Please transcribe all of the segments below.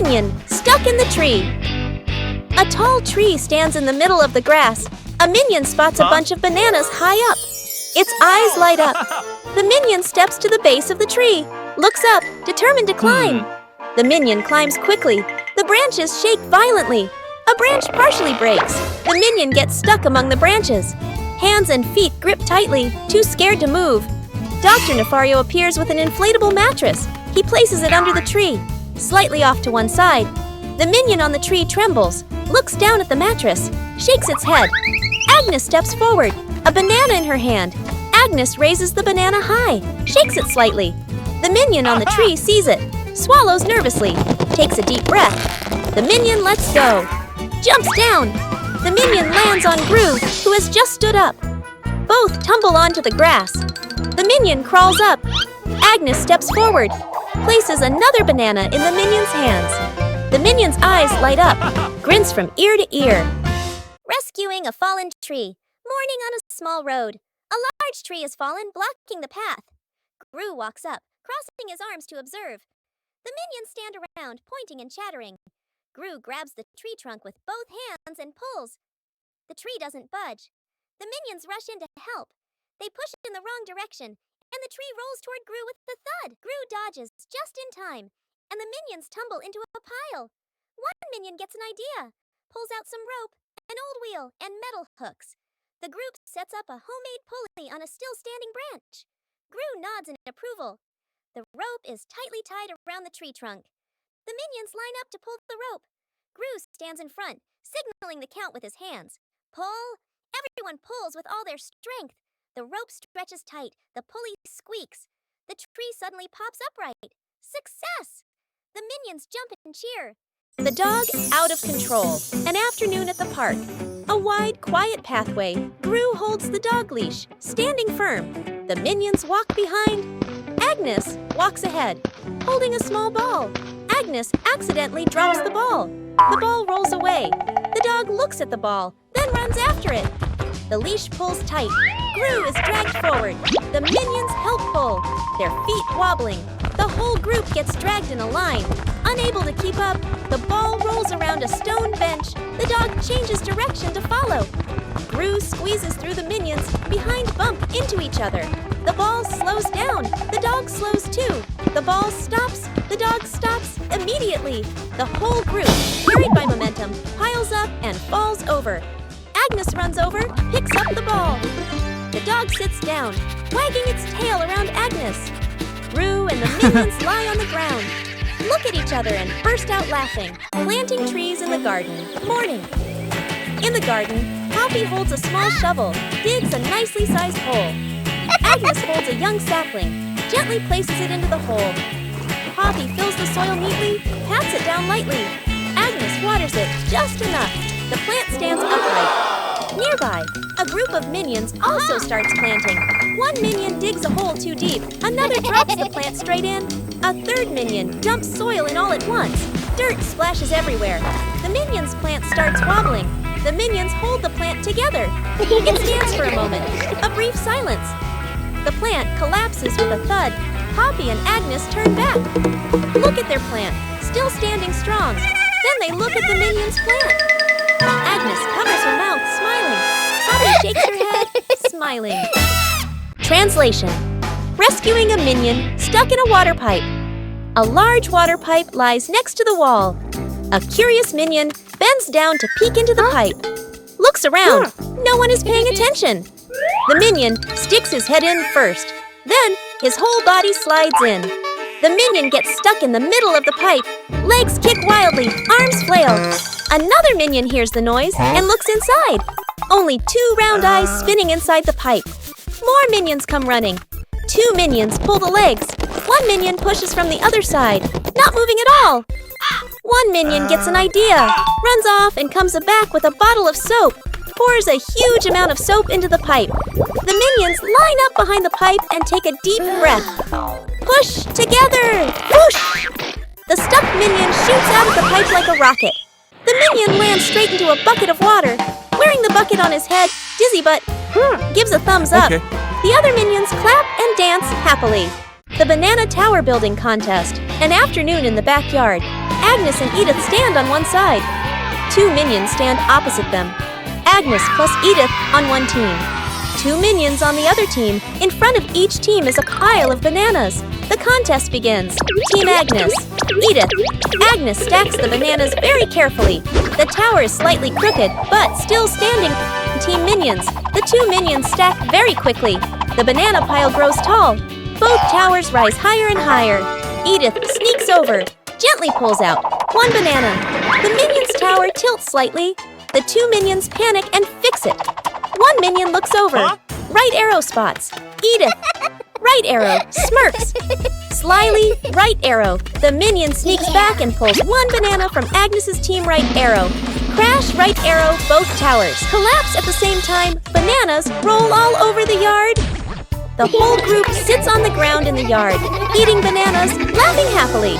Minion, stuck in the tree. A tall tree stands in the middle of the grass. A Minion spots a bunch of bananas high up. Its eyes light up. The Minion steps to the base of the tree, looks up, determined to climb. The Minion climbs quickly. The branches shake violently. A branch partially breaks. The Minion gets stuck among the branches. Hands and feet grip tightly, too scared to move. Dr. Nefario appears with an inflatable mattress. He places it under the tree, slightly off to one side. The Minion on the tree trembles, looks down at the mattress, shakes its head. Agnes steps forward, a banana in her hand. Agnes raises the banana high, shakes it slightly. The Minion on the tree sees it, swallows nervously, takes a deep breath. The Minion lets go, jumps down. The Minion lands on Gru, who has just stood up. Both tumble onto the grass. The Minion crawls up. Agnes steps forward, places another banana in the Minion's hands. The Minion's eyes light up, grins from ear to ear. Rescuing a fallen tree. Morning on a small road. A large tree has fallen, blocking the path. Gru walks up, crossing his arms to observe. The Minions stand around, pointing and chattering. Gru grabs the tree trunk with both hands and pulls. The tree doesn't budge. The Minions rush in to help. They push in the wrong direction, and the tree rolls toward Gru with a thud. Gru dodges just in time, and the Minions tumble into a pile. One Minion gets an idea, pulls out some rope, an old wheel, and metal hooks. The group sets up a homemade pulley on a still-standing branch. Gru nods in approval. The rope is tightly tied around the tree trunk. The Minions line up to pull the rope. Gru stands in front, signaling the count with his hands. Pull! Everyone pulls with all their strength. The rope stretches tight. The pulley squeaks. The tree suddenly pops upright. Success! The Minions jump and cheer. The dog out of control. An afternoon at the park. A wide, quiet pathway. Gru holds the dog leash, standing firm. The Minions walk behind. Agnes walks ahead, holding a small ball. Agnes accidentally drops the ball. The ball rolls away. The dog looks at the ball, then runs after it. The leash pulls tight. Gru is dragged forward. The Minions help pull, their feet wobbling. The whole group gets dragged in a line. Unable to keep up, the ball rolls around a stone bench. The dog changes direction to follow. Gru squeezes through the Minions, behind bump into each other. The ball slows down. The dog slows too. The ball stops. The dog stops immediately. The whole group, carried by momentum, piles up and falls over. Agnes runs over, picks up the ball. The dog sits down, wagging its tail around Agnes. Gru and the Minions lie on the ground, look at each other and burst out laughing. Planting trees in the garden. Morning. In the garden, Poppy holds a small shovel, digs a nicely sized hole. Agnes holds a young sapling, gently places it into the hole. Poppy fills the soil neatly, pats it down lightly. Agnes waters it just enough. The plant stands upright. Nearby, a group of Minions also starts planting. One Minion digs a hole too deep. Another drops the plant straight in. A third Minion dumps soil in all at once. Dirt splashes everywhere. The Minion's plant starts wobbling. The Minions hold the plant together. It stands for a moment. A brief silence. The plant collapses with a thud. Poppy and Agnes turn back. Look at their plant, still standing strong. Then they look at the Minion's plant. Agnes covers her mouth, smiling. Poppy shakes her head, smiling. Translation. Rescuing a Minion stuck in a water pipe. A large water pipe lies next to the wall. A curious Minion bends down to peek into the pipe. Looks around. No one is paying attention. The Minion sticks his head in first. Then his whole body slides in. The Minion gets stuck in the middle of the pipe. Legs kick wildly, arms flail. Another Minion hears the noise and looks inside. Only 2 round eyes spinning inside the pipe. More Minions come running. 2 Minions pull the legs. 1 Minion pushes from the other side, not moving at all. 1 Minion gets an idea, runs off and comes back with a bottle of soap. Pours a huge amount of soap into the pipe. The Minions line up behind the pipe and take a deep breath. Push together! Whoosh! The stuck Minion shoots out of the pipe like a rocket. The Minion lands straight into a bucket of water. Wearing the bucket on his head, dizzy but gives a thumbs up. Okay. The other Minions clap and dance happily. The Banana Tower Building Contest. An afternoon in the backyard. Agnes and Edith stand on one side. 2 minions stand opposite them. Agnes plus Edith on one team. 2 minions on the other team. In front of each team is a pile of bananas. The contest begins. Team Agnes. Edith. Agnes stacks the bananas very carefully. The tower is slightly crooked, but still standing. Team Minions. The 2 minions stack very quickly. The banana pile grows tall. Both towers rise higher and higher. Edith sneaks over, gently pulls out 1 banana. The minions' tower tilts slightly. The 2 minions panic and fix it. 1 minion looks over. Right arrow spots. Edith. Right arrow. Smirks. Slyly, right arrow. The minion sneaks back and pulls 1 banana from Agnes's team right arrow. Crash, right arrow, both towers. Collapse at the same time. Bananas roll all over the yard. The whole group sits on the ground in the yard, eating bananas, laughing happily.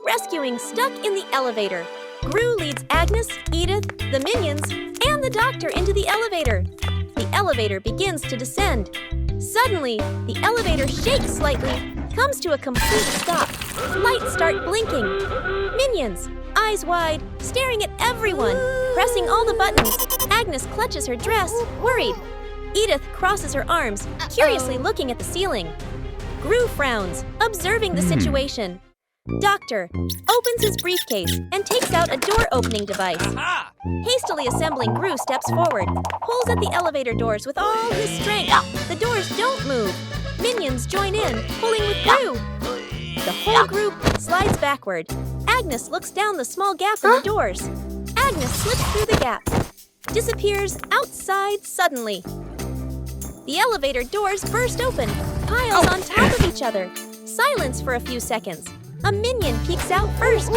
Rescuing stuck in the elevator. Gru leads Agnes, Edith, the minions, and the doctor into the elevator. The elevator begins to descend. Suddenly, the elevator shakes slightly, comes to a complete stop. Lights start blinking. Minions, eyes wide, staring at everyone, pressing all the buttons. Agnes clutches her dress, worried. Edith crosses her arms, curiously looking at the ceiling. Gru frowns, observing the situation. Doctor opens his briefcase and takes out a door-opening device. Hastily assembling, Gru steps forward, pulls at the elevator doors with all his strength. The doors don't move. Minions join in, pulling with Gru. The whole group slides backward. Agnes looks down the small gap in the doors. Agnes slips through the gap, disappears outside suddenly. The elevator doors burst open, piles on top of each other. Silence for a few seconds. A minion peeks out first.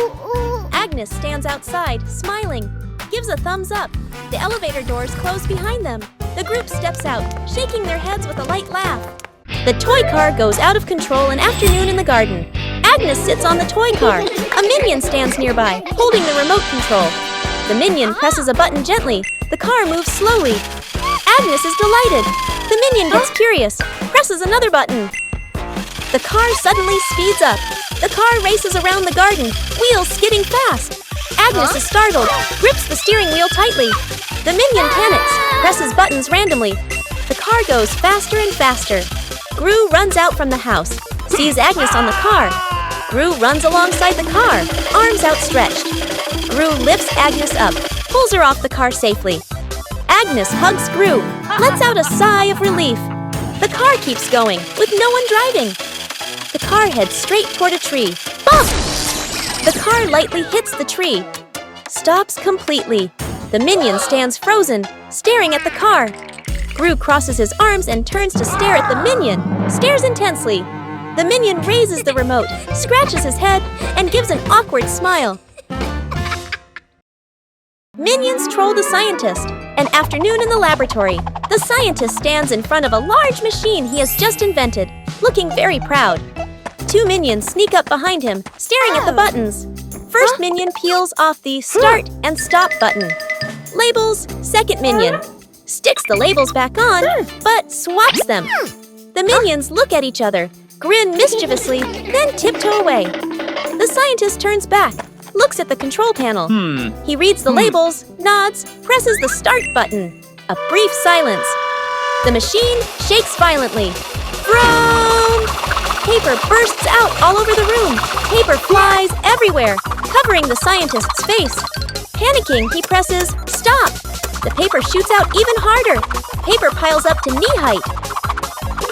Agnes stands outside, smiling, gives a thumbs up. The elevator doors close behind them. The group steps out, shaking their heads with a light laugh. The toy car goes out of control an afternoon in the garden. Agnes sits on the toy car. A minion stands nearby, holding the remote control. The minion presses a button gently. The car moves slowly. Agnes is delighted. The minion gets curious, presses another button. The car suddenly speeds up. The car races around the garden, wheels skidding fast. Agnes is startled, grips the steering wheel tightly. The minion panics, presses buttons randomly. The car goes faster and faster. Gru runs out from the house, sees Agnes on the car. Gru runs alongside the car, arms outstretched. Gru lifts Agnes up, pulls her off the car safely. Agnes hugs Gru, lets out a sigh of relief. The car keeps going, with no one driving. The car heads straight toward a tree. Bump! The car lightly hits the tree. Stops completely. The minion stands frozen, staring at the car. Gru crosses his arms and turns to stare at the minion, stares intensely. The minion raises the remote, scratches his head, and gives an awkward smile. Minions troll the scientist. An afternoon in the laboratory. The scientist stands in front of a large machine he has just invented, looking very proud. 2 minions sneak up behind him, staring at the buttons. First minion peels off the start and stop button. Labels, second minion. Sticks the labels back on, but swaps them. The minions look at each other, grin mischievously, then tiptoe away. The scientist turns back, looks at the control panel. He reads the labels, nods, presses the start button. A brief silence. The machine shakes violently. Vroom! Paper bursts out all over the room. Paper flies everywhere, covering the scientist's face. Panicking, he presses stop. The paper shoots out even harder. Paper piles up to knee height.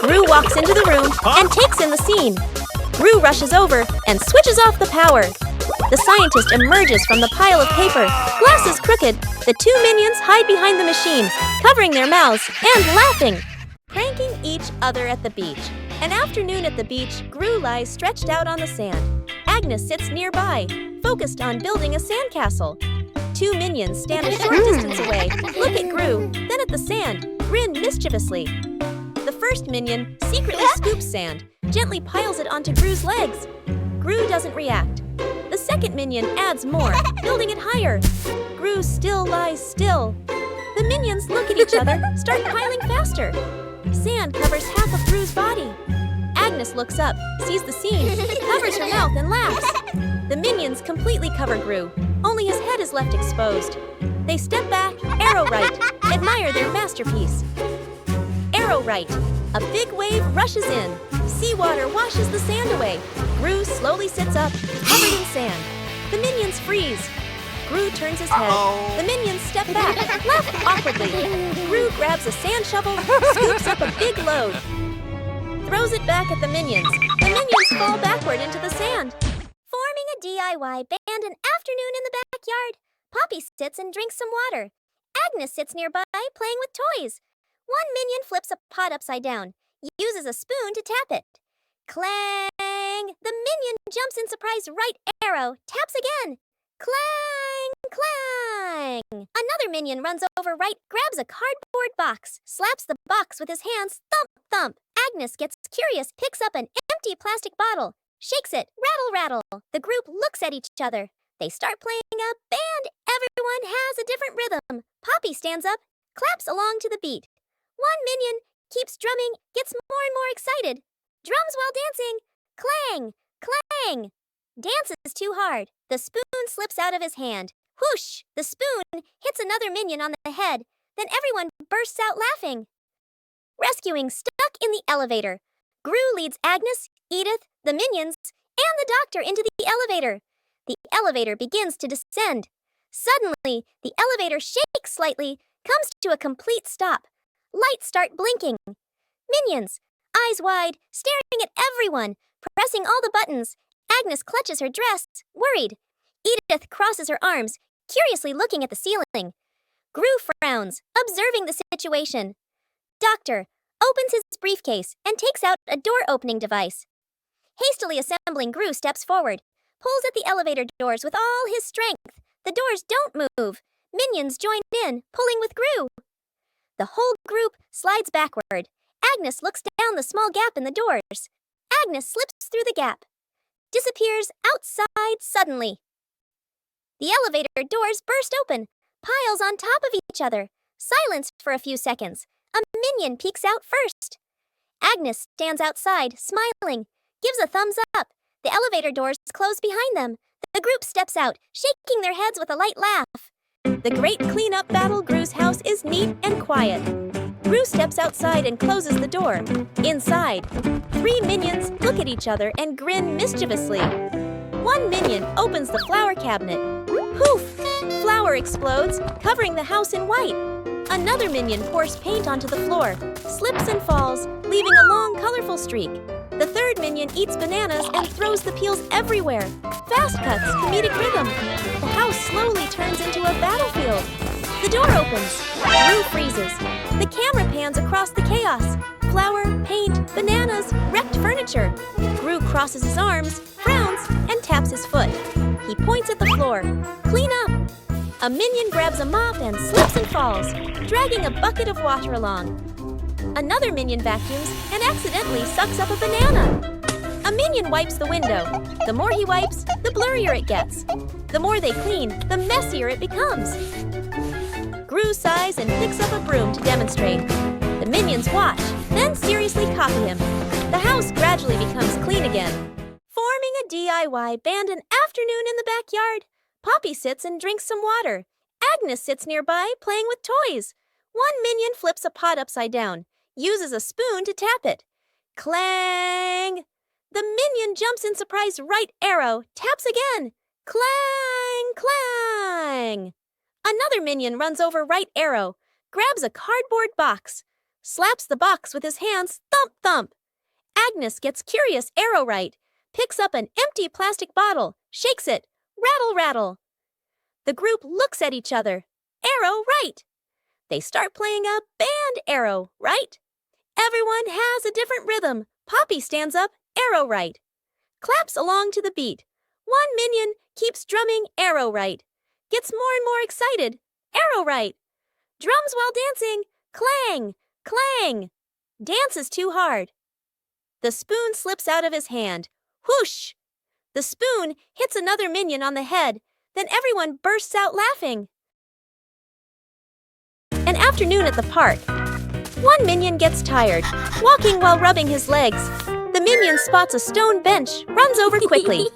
Gru walks into the room and takes in the scene. Gru rushes over and switches off the power. The scientist emerges from the pile of paper, glasses crooked. The 2 minions hide behind the machine, covering their mouths and laughing. Pranking each other at the beach. An afternoon at the beach, Gru lies stretched out on the sand. Agnes sits nearby, focused on building a sandcastle. 2 minions stand a short distance away, look at Gru, then at the sand, grin mischievously. The first minion secretly scoops sand, gently piles it onto Gru's legs. Gru doesn't react. The second minion adds more, building it higher. Gru still lies still. The minions look at each other, start piling faster. Sand covers half of Gru's body. Agnes looks up, sees the scene, covers her mouth and laughs. The minions completely cover Gru. Only his head is left exposed. They step back, arrow right, admire their masterpiece. Arrow right. A big wave rushes in. Seawater washes the sand away. Gru slowly sits up, covered in sand. The minions freeze. Gru turns his head. The minions step back, laugh awkwardly. Gru grabs a sand shovel, scoops up a big load, throws it back at the minions. The minions fall backward into the sand. Forming a DIY band an afternoon in the backyard. Poppy sits and drinks some water. Agnes sits nearby playing with toys. One minion flips a pot upside down, uses a spoon to tap it. Clang! The minion jumps in surprise right arrow, taps again. Clang! Clang! Another minion runs over right, grabs a cardboard box, slaps the box with his hands, thump, thump. Agnes gets curious, picks up an empty plastic bottle, shakes it, rattle, rattle. The group looks at each other. They start playing a band. Everyone has a different rhythm. Poppy stands up, claps along to the beat. One minion keeps drumming, gets more and more excited. Drums while dancing. Clang! Clang! Dance is too hard. The spoon slips out of his hand. Whoosh! The spoon hits another minion on the head. Then everyone bursts out laughing. Rescuing stuck in the elevator. Gru leads Agnes, Edith, the minions, and the doctor into the elevator. The elevator begins to descend. Suddenly, the elevator shakes slightly, comes to a complete stop. Lights start blinking. Minions, eyes wide, staring at everyone, pressing all the buttons. Agnes clutches her dress, worried. Edith crosses her arms, curiously looking at the ceiling. Gru frowns, observing the situation. Doctor opens his briefcase and takes out a door-opening device. Hastily assembling, Gru steps forward, pulls at the elevator doors with all his strength. The doors don't move. Minions join in, pulling with Gru. The whole group slides backward. Agnes looks down the small gap in the doors. Agnes slips through the gap, disappears outside suddenly. The elevator doors burst open, piles on top of each other. Silence for a few seconds. A minion peeks out first. Agnes stands outside, smiling, gives a thumbs up. The elevator doors close behind them. The group steps out, shaking their heads with a light laugh. The great cleanup battle. Gru's house is neat and quiet. Gru steps outside and closes the door. Inside, 3 minions look at each other and grin mischievously. One minion opens the flower cabinet. Poof! Flour explodes, covering the house in white. Another minion pours paint onto the floor, slips and falls, leaving a long, colorful streak. The third minion eats bananas and throws the peels everywhere. Fast cuts, comedic rhythm. The house slowly turns into a battlefield. The door opens. Gru freezes. The camera pans across the chaos. Flour, paint, bananas, wrecked furniture. Gru crosses his arms, frowns, and taps his foot. He points at the floor. Clean up. A minion grabs a mop and slips and falls, dragging a bucket of water along. Another minion vacuums and accidentally sucks up a banana. A minion wipes the window. The more he wipes, the blurrier it gets. The more they clean, the messier it becomes. Gru sighs and picks up a broom to demonstrate. The minions watch, then seriously copy him. The house gradually becomes clean again. Forming a DIY band an afternoon in the backyard. Poppy sits and drinks some water. Agnes sits nearby playing with toys. One minion flips a pot upside down, uses a spoon to tap it. Clang! The minion jumps in surprise right arrow, taps again. Clang! Clang! Another minion runs over right arrow, grabs a cardboard box, slaps the box with his hands, thump, thump. Agnes gets curious arrow right, picks up an empty plastic bottle, shakes it, rattle, rattle. The group looks at each other. Arrow right. They start playing a band. Arrow right. Everyone has a different rhythm. Poppy stands up, arrow right. Claps along to the beat. One minion keeps drumming, arrow right. Gets more and more excited. Arrow right. Drums while dancing. Clang, clang. Dance is too hard. The spoon slips out of his hand. Whoosh! The spoon hits another minion on the head. Then everyone bursts out laughing. An afternoon at the park. One minion gets tired, walking while rubbing his legs. The minion spots a stone bench, runs over quickly.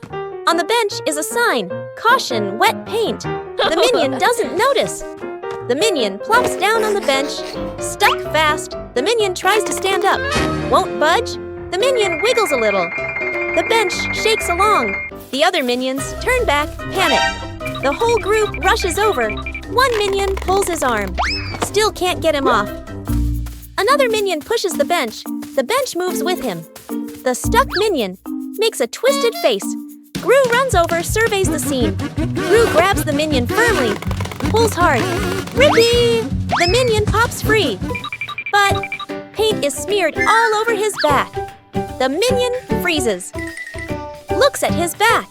On the bench is a sign, "Caution, wet paint." The minion doesn't notice. The minion plops down on the bench, stuck fast. The minion tries to stand up, won't budge. The minion wiggles a little. The bench shakes along. The other minions turn back, panic. The whole group rushes over. One minion pulls his arm. Still can't get him off. Another minion pushes the bench. The bench moves with him. The stuck minion makes a twisted face. Gru runs over, surveys the scene. Gru grabs the minion firmly, pulls hard. Rippee! The minion pops free. But paint is smeared all over his back. The minion freezes. Looks at his back.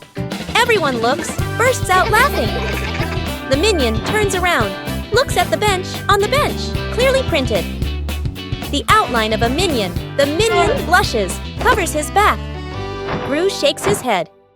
Everyone looks, bursts out laughing. The minion turns around, looks at the bench, on the bench, clearly printed. The outline of a minion. The minion blushes, covers his back. Gru shakes his head.